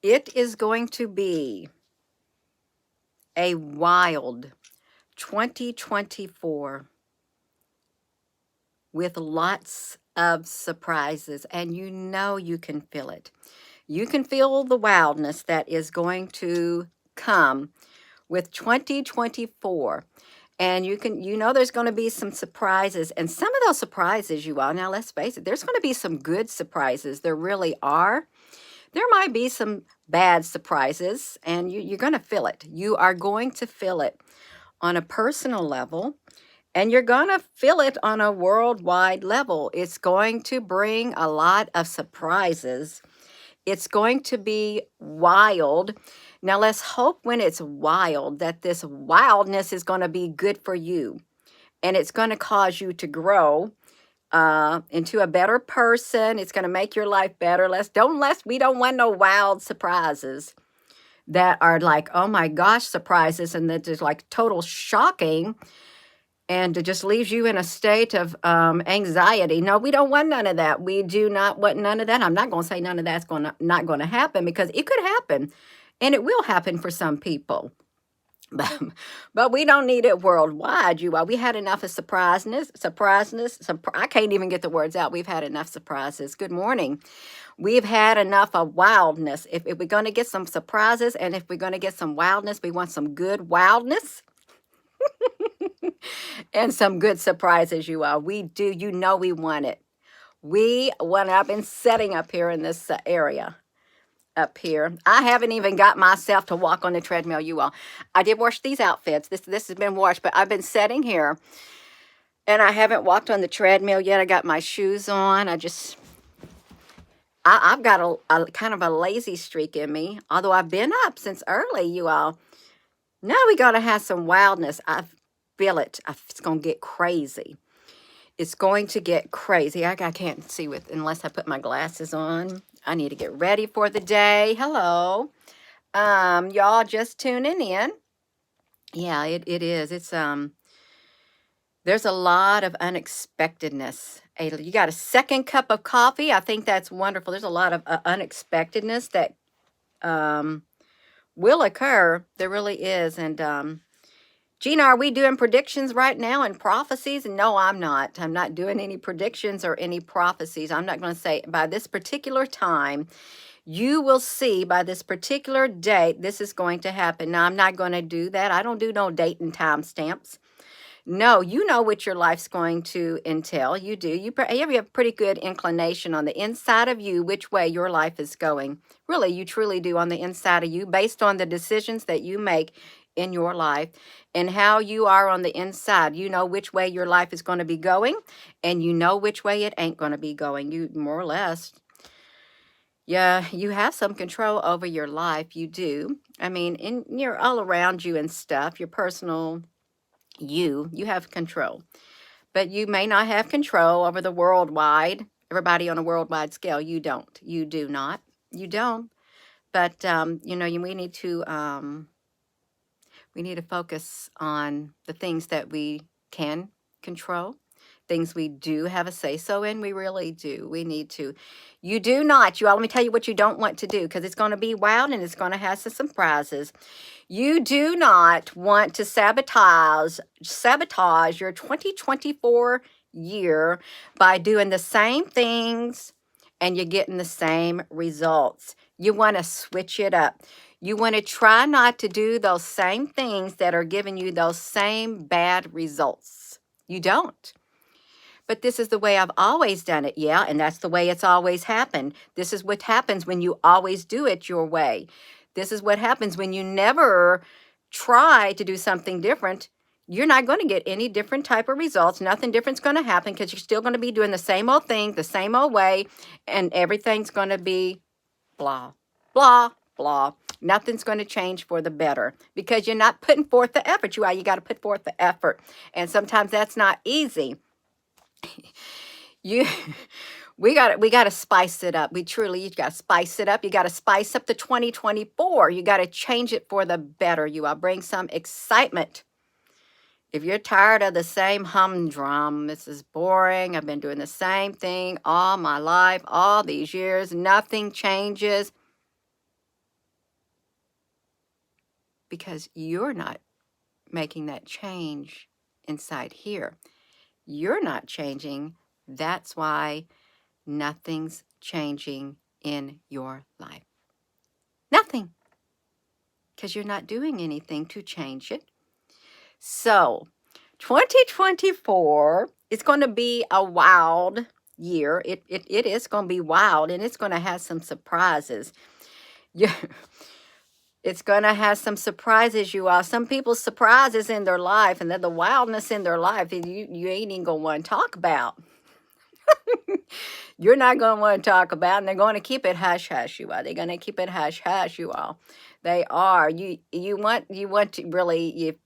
It is going to be a wild 2024 with lots of surprises, and you know you can feel it. You can feel the wildness that is going to come with 2024. And you know there's going to be some surprises, and some of those surprises, you all, now let's face it, there's going to be some good surprises. There really are. There might be some bad surprises, and you're going to feel it. You are going to feel it on a personal level, and you're going to feel it on a worldwide level. It's going to bring a lot of surprises. It's going to be wild. Now, let's hope when it's wild that this wildness is going to be good for you, and it's going to cause you to grow into a better person. It's going to make your life better. We don't want no wild surprises that are like, oh my gosh, surprises, and that is like total shocking, and it just leaves you in a state of anxiety. No, we don't want none of that. We do not want none of that. I'm not going to say none of that's not going to happen, because it could happen, and it will happen for some people. But we don't need it worldwide, you all. We had enough of I can't even get the words out. We've had enough surprises. Good morning. We've had enough of wildness. If we're going to get some surprises, and if we're going to get some wildness, we want some good wildness and some good surprises, you all. We do. You know we want it. I've been setting up here in this area. Up here. I haven't even got myself to walk on the treadmill, you all. I did wash these outfits. This has been washed, but I've been sitting here and I haven't walked on the treadmill yet. I got my shoes on. I've got a kind of a lazy streak in me, although I've been up since early, you all. Now we got to have some wildness. I feel it. It's going to get crazy. It's going to get crazy. I can't see unless I put my glasses on. I need to get ready for the day. Hello. Y'all just tuning in. Yeah, it is. There's a lot of unexpectedness. You got a second cup of coffee. I think that's wonderful. There's a lot of unexpectedness that will occur. There really is. And Gina, are we doing predictions right now and prophecies? No, I'm not. I'm not doing any predictions or any prophecies. I'm not going to say by this particular time, you will see by this particular date, this is going to happen. Now, I'm not going to do that. I don't do no date and time stamps. No, you know what your life's going to entail. You do. You have a pretty good inclination on the inside of you, which way your life is going. Really, you truly do on the inside of you, based on the decisions that you make in your life and how you are on the inside. You know which way your life is going to be going, and you know which way it ain't going to be going. You more or less, yeah, you have some control over your life. You do. I mean, you're all around you and stuff, your personal, you have control, but you may not have control over the worldwide, everybody on a worldwide scale. You don't. You do not. You don't. But, we need to focus on the things that we can control, things we do have a say-so in. We really do. We need to. You do not. You all, let me tell you what you don't want to do, because it's going to be wild and it's going to have some surprises. You do not want to sabotage your 2024 year by doing the same things and you're getting the same results. You want to switch it up. You want to try not to do those same things that are giving you those same bad results. You don't. But this is the way I've always done it. Yeah, and that's the way it's always happened. This is what happens when you always do it your way. This is what happens when you never try to do something different. You're not going to get any different type of results. Nothing different's going to happen, because you're still going to be doing the same old thing, the same old way, and everything's going to be blah, blah, blah. Nothing's going to change for the better, because you're not putting forth the effort. You got to put forth the effort. And sometimes that's not easy. We got to spice it up. You got to spice it up. You got to spice up the 2024. You got to change it for the better. You will bring some excitement. If you're tired of the same humdrum, this is boring. I've been doing the same thing all my life, all these years. Nothing changes. because you're not making that change inside here. You're not changing. That's why nothing's changing in your life. Nothing. Because you're not doing anything to change it. So, 2024 is going to be a wild year. It is going to be wild, and it's going to have some surprises. Yeah, it's going to have some surprises, you all. Some people's surprises in their life, and then the wildness in their life, you ain't even going to want to talk about. You're not going to want to talk about, and they're going to keep it hush hush, you all. They're going to keep it hush hush, you all. They are. You want to really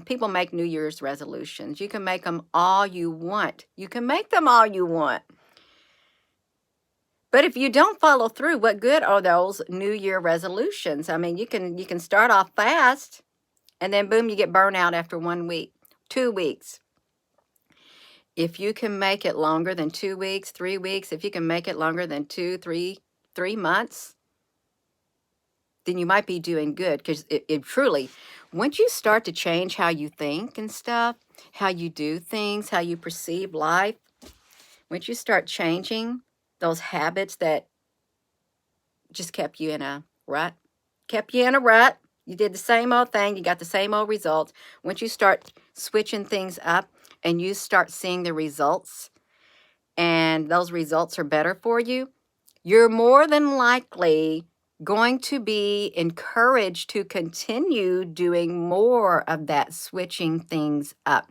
people make New Year's resolutions. You can make them all you want. You can make them all you want. But if you don't follow through, what good are those New Year resolutions? I mean, you can start off fast, and then boom, you get burnt out after 1 week, 2 weeks. If you can make it longer than 2 weeks, 3 weeks, if you can make it longer than 2, 3 months, then you might be doing good, because it truly, once you start to change how you think and stuff, how you do things, how you perceive life, once you start changing those habits that just kept you in a rut, you did the same old thing, you got the same old results. Once you start switching things up and you start seeing the results, and those results are better for you, you're more than likely going to be encouraged to continue doing more of that, switching things up,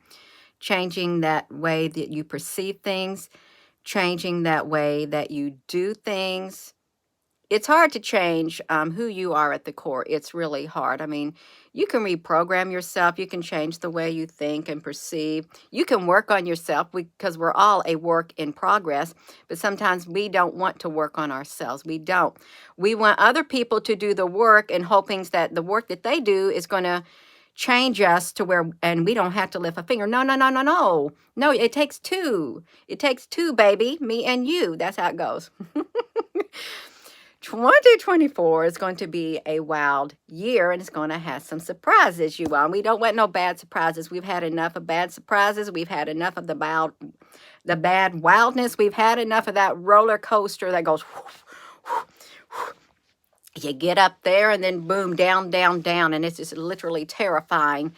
changing that way that you perceive things, changing that way that you do things. It's hard to change who you are at the core. It's really hard. I mean, you can reprogram yourself. You can change the way you think and perceive. You can work on yourself, because we're all a work in progress. But sometimes we don't want to work on ourselves. We don't. We want other people to do the work, and hoping that the work that they do is going to change us to where, and we don't have to lift a finger. No, no, no, no, no. No, it takes two. It takes two, baby. Me and you. That's how it goes. 2024 is going to be a wild year, and it's going to have some surprises, you all. We don't want no bad surprises. We've had enough of bad surprises. We've had enough of the bad wildness. We've had enough of that roller coaster that goes whoosh, whoosh, whoosh. You get up there and then boom, down, down, down, and it's just literally terrifying,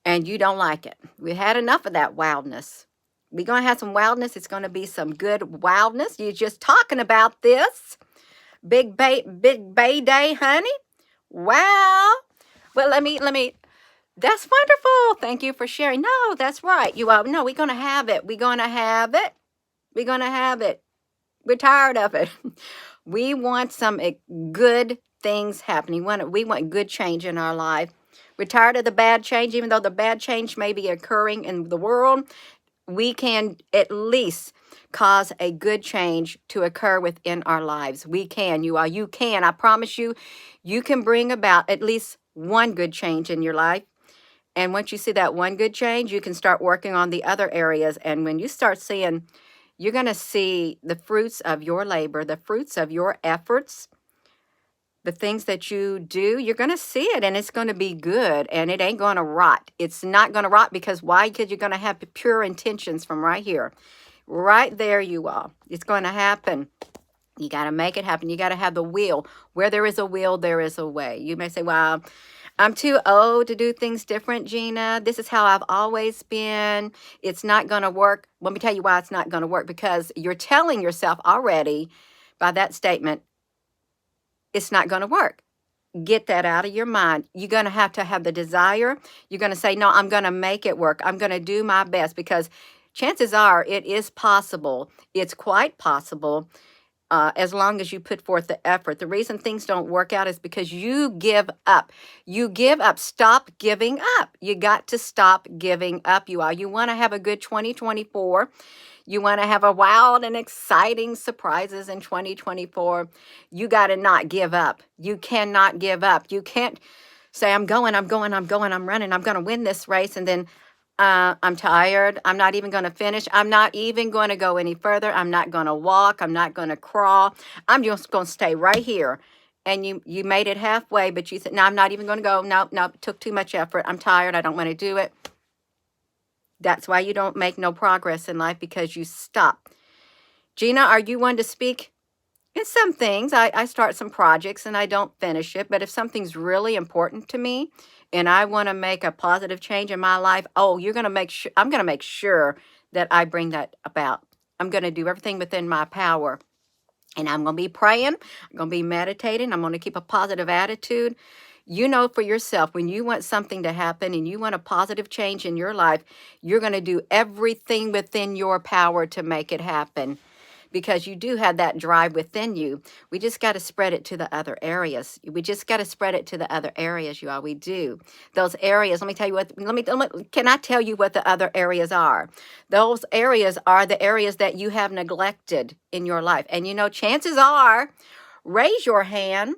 and you don't like it. We had enough of that wildness. We're going to have some wildness. It's going to be some good wildness. You're just talking about this. Big Bay Day, honey. Wow. Well, let me, that's wonderful. Thank you for sharing. No, that's right. You all, no, we're going to have it. We're going to have it. We're going to have it. We're tired of it. We want some good things happening. We want good change in our life. We're tired of the bad change, even though the bad change may be occurring in the world. We can at least cause a good change to occur within our lives. We can, you all. You can. I promise you, you can bring about at least one good change in your life. And once you see that one good change, you can start working on the other areas. And when you start seeing, you're going to see the fruits of your labor, the fruits of your efforts, the things that you do, you're going to see it, and it's going to be good, and it ain't going to rot. It's not going to rot, because why? Because you're going to have pure intentions from right here. Right there, you all. It's going to happen. You got to make it happen. You got to have the will. Where there is a will, there is a way. You may say, well, I'm too old to do things different, Gina. This is how I've always been. It's not going to work. Let me tell you why it's not going to work, because you're telling yourself already by that statement, it's not going to work. Get that out of your mind. You're going to have the desire. You're going to say, no, I'm going to make it work. I'm going to do my best, because chances are it is possible. It's quite possible, as long as you put forth the effort. The reason things don't work out is because you give up. You give up. Stop giving up. You got to stop giving up, you all. You want to have a good 2024. You want to have a wild and exciting surprises in 2024. You got to not give up. You cannot give up. You can't say, I'm running, I'm going to win this race, and then I'm tired. I'm not even going to finish. I'm not even going to go any further. I'm not going to walk. I'm not going to crawl. I'm just going to stay right here. and you made it halfway, but you said, no, I'm not even going to go. No, no, it took too much effort. I'm tired. I don't want to do it. That's why you don't make no progress in life, because you stop. Gina, are you one to speak? In some things, I start some projects and I don't finish it. But if something's really important to me and I want to make a positive change in my life, oh, you're going to make sure, I'm going to make sure that I bring that about. I'm going to do everything within my power. And I'm going to be praying. I'm going to be meditating. I'm going to keep a positive attitude. You know for yourself, when you want something to happen and you want a positive change in your life, you're going to do everything within your power to make it happen, because you do have that drive within you. We just got to spread it to the other areas. We just got to spread it to the other areas, you all. We do. Those areas, let me tell you what, can I tell you what the other areas are? Those areas are the areas that you have neglected in your life. And you know, chances are, raise your hand,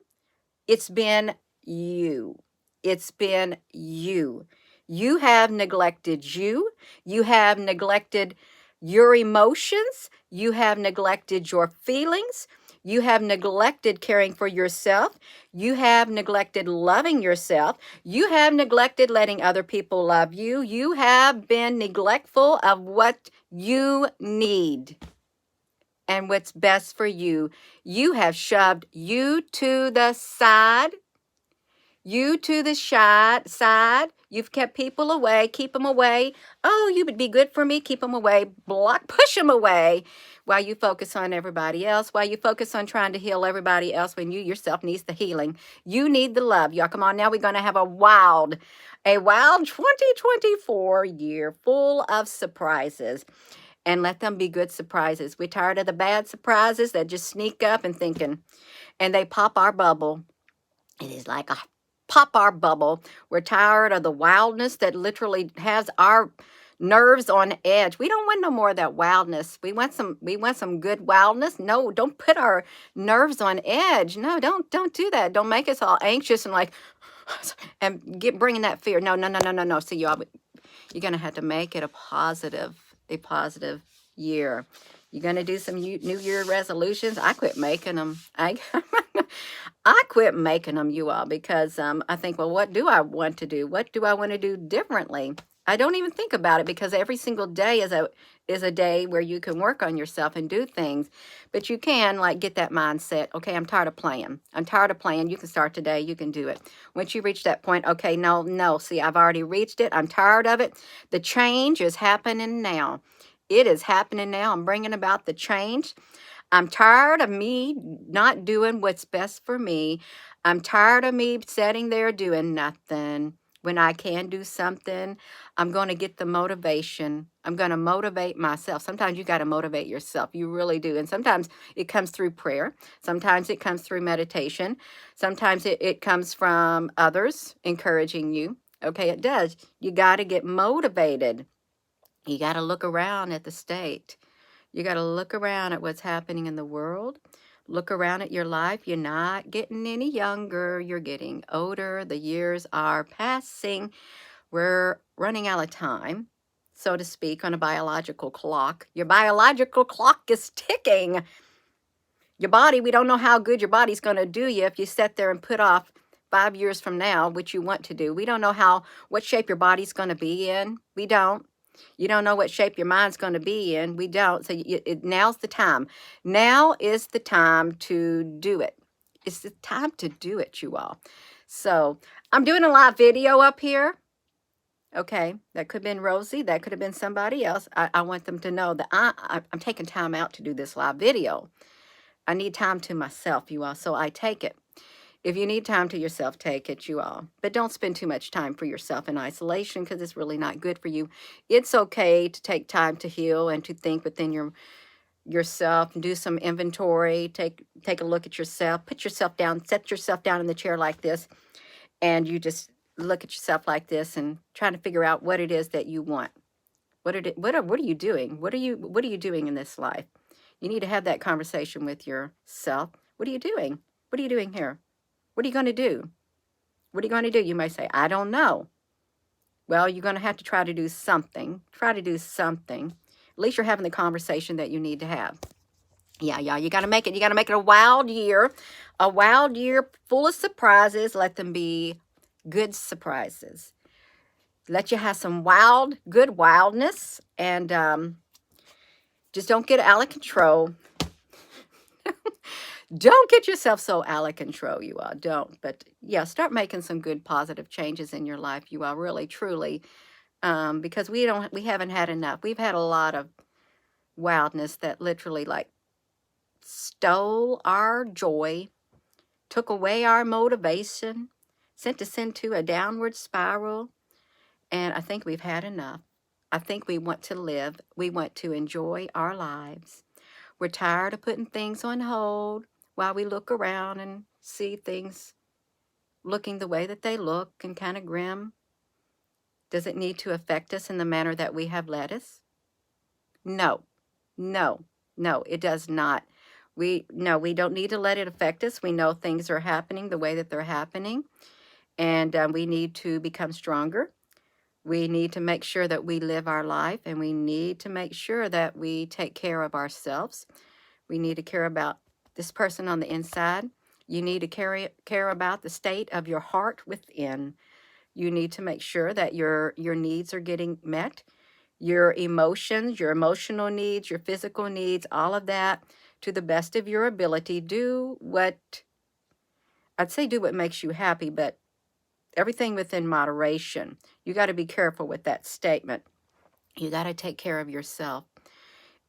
it's been you. It's been you. You have neglected you. You have neglected your emotions. You have neglected your feelings. You have neglected caring for yourself. You have neglected loving yourself. You have neglected letting other people love you. You have been neglectful of what you need and what's best for you. You have shoved you to the side. You to the side. You've kept people away. Keep them away. Oh, you would be good for me. Keep them away. Block, push them away, while you focus on everybody else, while you focus on trying to heal everybody else when you yourself needs the healing. You need the love. Y'all, come on now. We're going to have a wild 2024 year full of surprises. And let them be good surprises. We're tired of the bad surprises that just sneak up and they pop our bubble. It is like a pop our bubble. We're tired of the wildness that literally has our nerves on edge. We don't want no more of that wildness. We want some good wildness. No, don't put our nerves on edge. No, don't do that. Don't make us all anxious and like and bringing that fear. No. See, y'all, you're going to have to make it a positive year. You're going to do some New Year resolutions. I quit making them. I quit making them, you all, because I think, well, what do I want to do? What do I want to do differently? I don't even think about it, because every single day is a day where you can work on yourself and do things. But you can like get that mindset. Okay, I'm tired of playing. I'm tired of playing. You can start today. You can do it. Once you reach that point, okay, no. See, I've already reached it. I'm tired of it. The change is happening now. It is happening now. I'm bringing about the change. I'm tired of me not doing what's best for me. I'm tired of me sitting there doing nothing when I can do something. I'm going to get the motivation. I'm going to motivate myself. Sometimes you got to motivate yourself. You really do. And sometimes it comes through prayer. Sometimes it comes through meditation. Sometimes it comes from others encouraging you. Okay, it does. You got to get motivated. You got to look around at the state. You got to look around at what's happening in the world. Look around at your life. You're not getting any younger. You're getting older. The years are passing. We're running out of time, so to speak, on a biological clock. Your biological clock is ticking. Your body, we don't know how good your body's going to do you if you sit there and put off 5 years from now what you want to do. We don't know what shape your body's going to be in. We don't. You don't know what shape your mind's going to be in. We don't. So now's the time. Now is the time to do it. It's the time to do it, you all. So I'm doing a live video up here. Okay, that could have been Rosie. That could have been somebody else. I want them to know that I'm taking time out to do this live video. I need time to myself, you all, so I take it. If you need time to yourself, take it, you all. But don't spend too much time for yourself in isolation, because it's really not good for you. It's okay to take time to heal and to think within yourself and do some inventory. Take a look at yourself. Put yourself down. Set yourself down in the chair like this. And you just look at yourself like this and try to figure out what it is that you want. What are you doing? What are you doing in this life? You need to have that conversation with yourself. What are you doing? What are you doing here? What are you going to do? What are you going to do? You may say, I don't know. Well, you're going to have to try to do something. Try to do something. At least you're having the conversation that you need to have. Yeah, y'all, you got to make it. You got to make it a wild year. A wild year full of surprises. Let them be good surprises. Let you have some good wildness. And just don't get out of control. Don't get yourself so out of control, you all. Don't. But yeah, start making some good positive changes in your life, you all. Really, truly. Because we haven't had enough. We've had a lot of wildness that literally like stole our joy, took away our motivation, sent us into a downward spiral. And I think we've had enough. I think we want to live. We want to enjoy our lives. We're tired of putting things on hold while we look around and see things looking the way that they look and kind of grim. Does it need to affect us in the manner that we have led us? No, no, no, it does not. We don't need to let it affect us. We know things are happening the way that they're happening, and we need to become stronger. We need to make sure that we live our life, and we need to make sure that we take care of ourselves. We need to care about this person on the inside. You need to care about the state of your heart within. You need to make sure that your needs are getting met. Your emotions, your emotional needs, your physical needs, all of that to the best of your ability. Do what makes you happy, but everything within moderation. You got to be careful with that statement. You got to take care of yourself.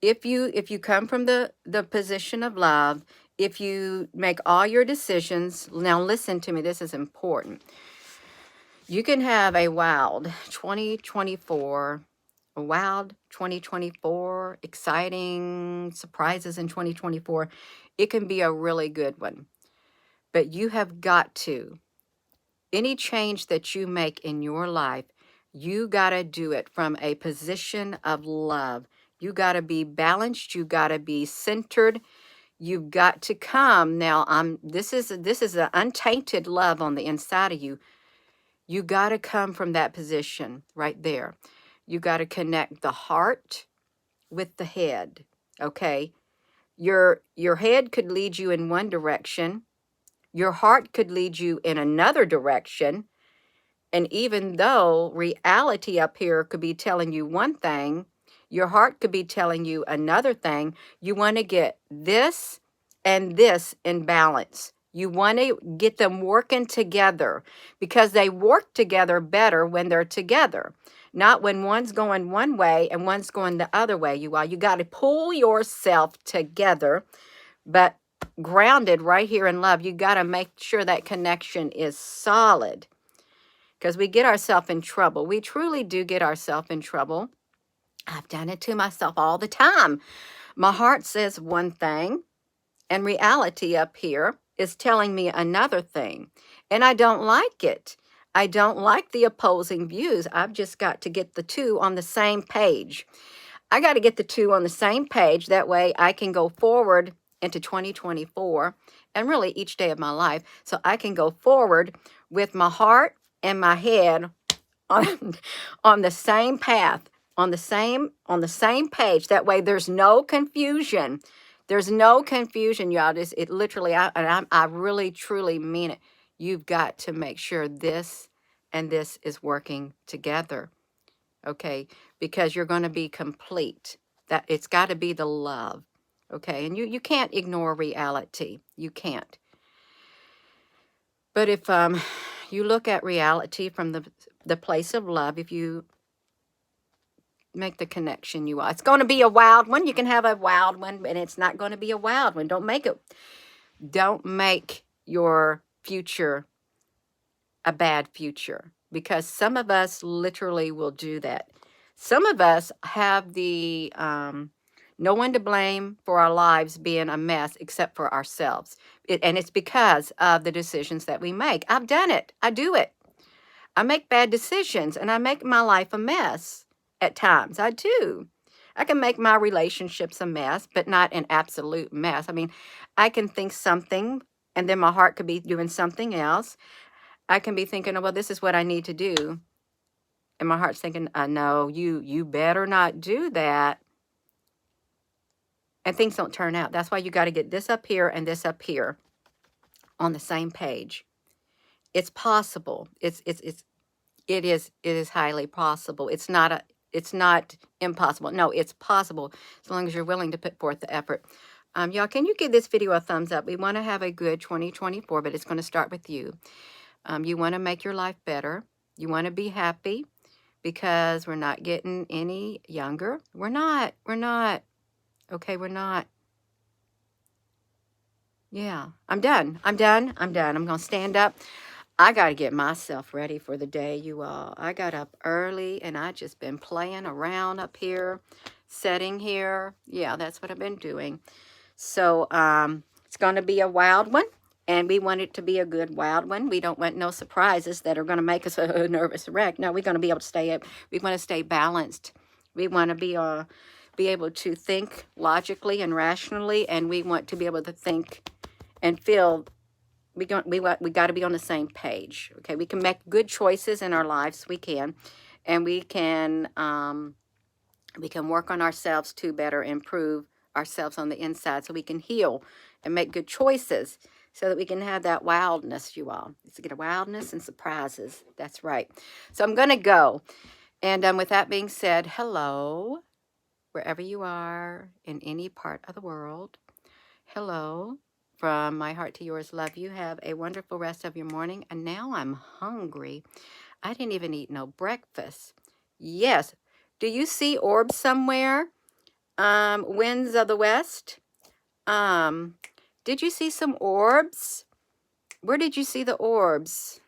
If you come from the position of love, if you make all your decisions, now listen to me, this is important. You can have a wild 2024, a wild 2024, exciting surprises in 2024. It can be a really good one. But you have got to, any change that you make in your life, you got to do it from a position of love. You got to be balanced. You got to be centered. You've got to come. Now, this is an untainted love on the inside of you. You got to come from that position right there. You got to connect the heart with the head, okay? Your head could lead you in one direction. Your heart could lead you in another direction. And even though reality up here could be telling you one thing, your heart could be telling you another thing. You want to get this and this in balance. You want to get them working together because they work together better when they're together, not when one's going one way and one's going the other way. You got to pull yourself together, but grounded right here in love. You got to make sure that connection is solid. Because we get ourselves in trouble. We truly do get ourselves in trouble. I've done it to myself all the time. My heart says one thing, and reality up here is telling me another thing. And I don't like it. I don't like the opposing views. I've just got to get the two on the same page. I got to get the two on the same page. That way I can go forward into 2024 and really each day of my life. So I can go forward with my heart and my head on the same path, on the same page. That way there's no confusion. There's no confusion, y'all. It literally, I really truly mean it. You've got to make sure this and this is working together. Okay, because you're going to be complete. That it's got to be the love. Okay, and you can't ignore reality. You can't. But if you look at reality from the place of love, if you make the connection, it's going to be a wild one. You can have a wild one, and it's not going to be a wild one. Don't make your future a bad future, because some of us literally will do that. Some of us have the no one to blame for our lives being a mess except for ourselves. And it's because of the decisions that we make. I've done it. I do it. I make bad decisions and I make my life a mess at times. I do. I can make my relationships a mess, but not an absolute mess. I mean, I can think something and then my heart could be doing something else. I can be thinking, oh, well, this is what I need to do. And my heart's thinking, no, you better not do that. and things don't turn out. That's why you got to get this up here and this up here on the same page. It's possible. It is highly possible. It's not impossible. No, it's possible as long as you're willing to put forth the effort. Y'all, can you give this video a thumbs up? We want to have a good 2024, but it's going to start with you. You want to make your life better. You want to be happy because we're not getting any younger. We're not. Okay, we're not. Yeah, I'm done. I'm going to stand up. I got to get myself ready for the day, you all. I got up early and I just been playing around up here, sitting here. Yeah, that's what I've been doing. So it's going to be a wild one, and we want it to be a good wild one. We don't want no surprises that are going to make us a nervous wreck. No, we're going to be able to stay up. We want to stay balanced. We want to be able to think logically and rationally, and we want to be able to think and feel. We got to be on the same page. Okay, we can make good choices in our lives. We can, and we can work on ourselves to better improve ourselves on the inside, so we can heal and make good choices, so that we can have that wildness, you all. It's to get a wildness and surprises. That's right. So I'm gonna go, and with that being said, hello, wherever you are in any part of the world. Hello. From my heart to yours, love you. Have a wonderful rest of your morning. And now I'm hungry. I didn't even eat no breakfast. Yes. Do you see orbs somewhere? Winds of the West. Did you see some orbs? Where did you see the orbs?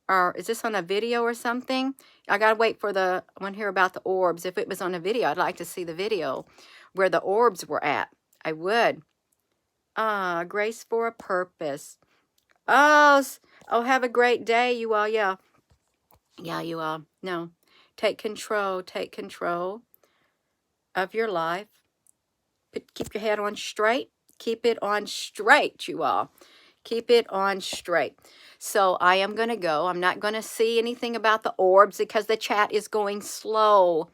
Or is this on a video or something? I gotta wait for I want to hear about the orbs. If it was on a video, I'd like to see the video where the orbs were at. I would. Grace for a purpose. Oh, have a great day, you all. Yeah, you all. No, take control of your life. Keep your head on straight. Keep it on straight, you all. Keep it on straight. So I am going to go. I'm not going to see anything about the orbs because the chat is going slow.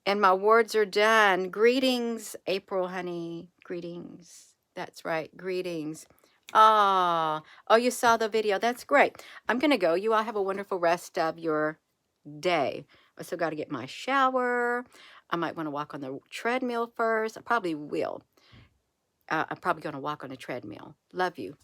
And my words are done. Greetings, April, honey. Greetings. That's right. Greetings. Oh, you saw the video. That's great. I'm going to go. You all have a wonderful rest of your day. I still got to get my shower. I might want to walk on the treadmill first. I probably will. I'm probably going to walk on the treadmill. Love you.